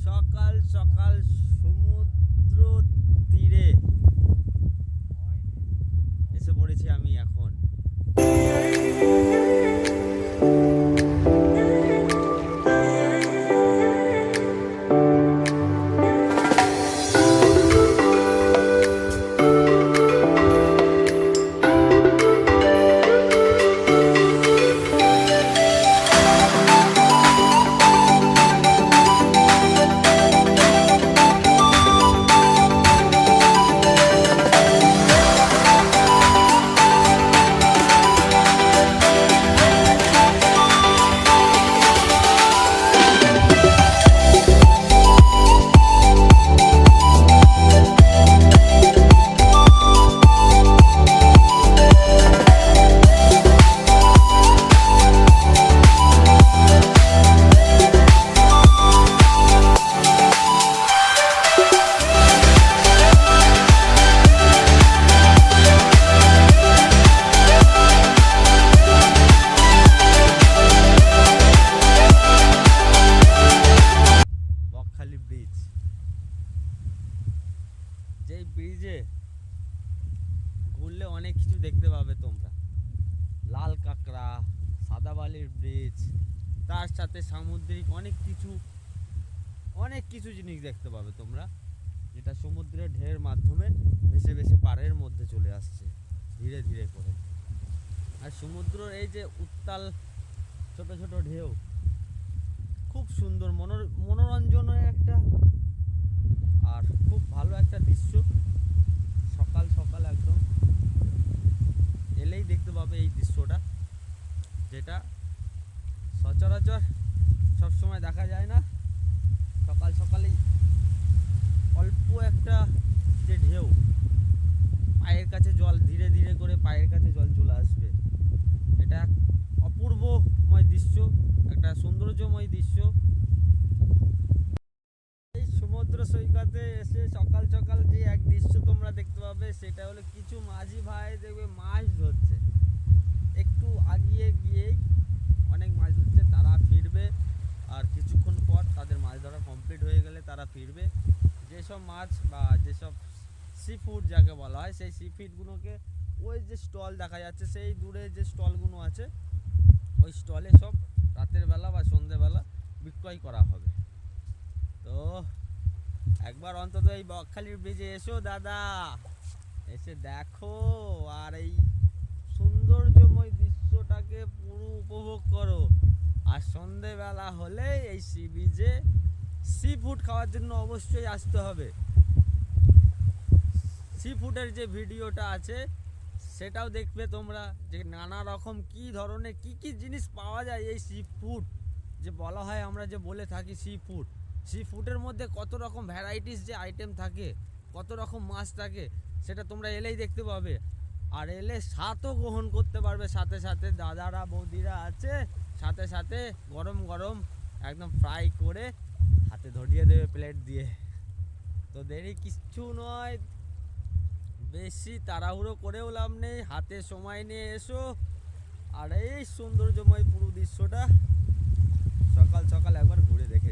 সকাল সকাল সমুদ্র তীরে এসে পড়েছি আমি এখন। বকখালি ব্রিজ, যেই ব্রিজে ঘুরলে অনেক কিছু দেখতে পাবে তোমরা। লাল কাঁকড়া, সাদা বালির ব্রিজ, তার সাথে সামুদ্রিক অনেক কিছু জিনিস দেখতে পাবে তোমরা, যেটা সমুদ্রের ঢেউয়ের মাধ্যমে ভেসে ভেসে পাড়ের মধ্যে চলে আসছে ধীরে ধীরে করে। আর সমুদ্রের এই যে উত্তাল ছোট ছোট ঢেউ, খুব সুন্দর মনোরঞ্জনের একটা আর খুব ভালো একটা দৃশ্য। সকাল সকাল একদম এলেই দেখতে পাবে এই দৃশ্যটা, যেটা সচরাচর সবসময় দেখা যায় না। সকাল সকালেই অল্প একটা যে ঢেউ, পায়ের কাছে জল, ধীরে ধীরে করে পায়ের কাছে জল চলে আসবে। এটা অপূর্বময় দৃশ্য, একটা সৌন্দর্যময় দৃশ্য। এই সমুদ্র সৈকতে এসে সকাল সকাল যে এক দৃশ্য তোমরা দেখতে পাবে, সেটা হলো কিছু মাঝি ভাই দেখবে মাছ ধরছে। একটু আগিয়ে গিয়েই অনেক মাছ ধরছে, তারা ফিরবে। আর কিছুক্ষণ পর তাদের মাছ ধরা কমপ্লিট হয়ে গেলে তারা ফিরবে। যেসব মাছ বা যেসব সি ফুড যাকে বলা হয়, সেই সি ফুডগুলোকে ওই যে স্টল দেখা যাচ্ছে, সেই দূরে যে স্টলগুলো আছে, ওই স্টলে সব রাতের বেলা বা সন্ধ্যেবেলা বিক্রয় করা হবে। তো একবার অন্তত এই বকখালির ব্রিজে এসো দাদা, এসে দেখো আর এই সৌন্দর্যময় দৃশ্যটাকে পুরো উপভোগ করো। আর সন্ধ্যেবেলা হলে এই সি বিচে সি ফুড খাওয়ার জন্য অবশ্যই আসতে হবে। সি ফুডের যে ভিডিওটা আছে সেটাও দেখবে তোমরা, যে নানা রকম কি ধরনের কি জিনিস পাওয়া যায় এই সি ফুড যে বলা হয়, আমরা যে বলে থাকি সি ফুড। সি ফুডের মধ্যে কত রকম ভ্যারাইটিস যে আইটেম থাকে, কত রকম মাছ থাকে, সেটা তোমরা এলেই দেখতে পাবে। আর এলে স্বাদও গ্রহণ করতে পারবে। সাথে সাথে দাদারা বৌদিরা আছে, সাথে সাথে গরম গরম একদম ফ্রাই করে হাতে ধরিয়ে দেবে প্লেট দিয়ে। তো দেরি কিচ্ছু নয়, বেশি তাড়াহুড়ো করেও লাভ নেই, হাতে সময় নিয়ে এসো। আর এই সৌন্দর্যময় পুরো দৃশ্যটা সকাল সকাল একবার ঘুরে দেখে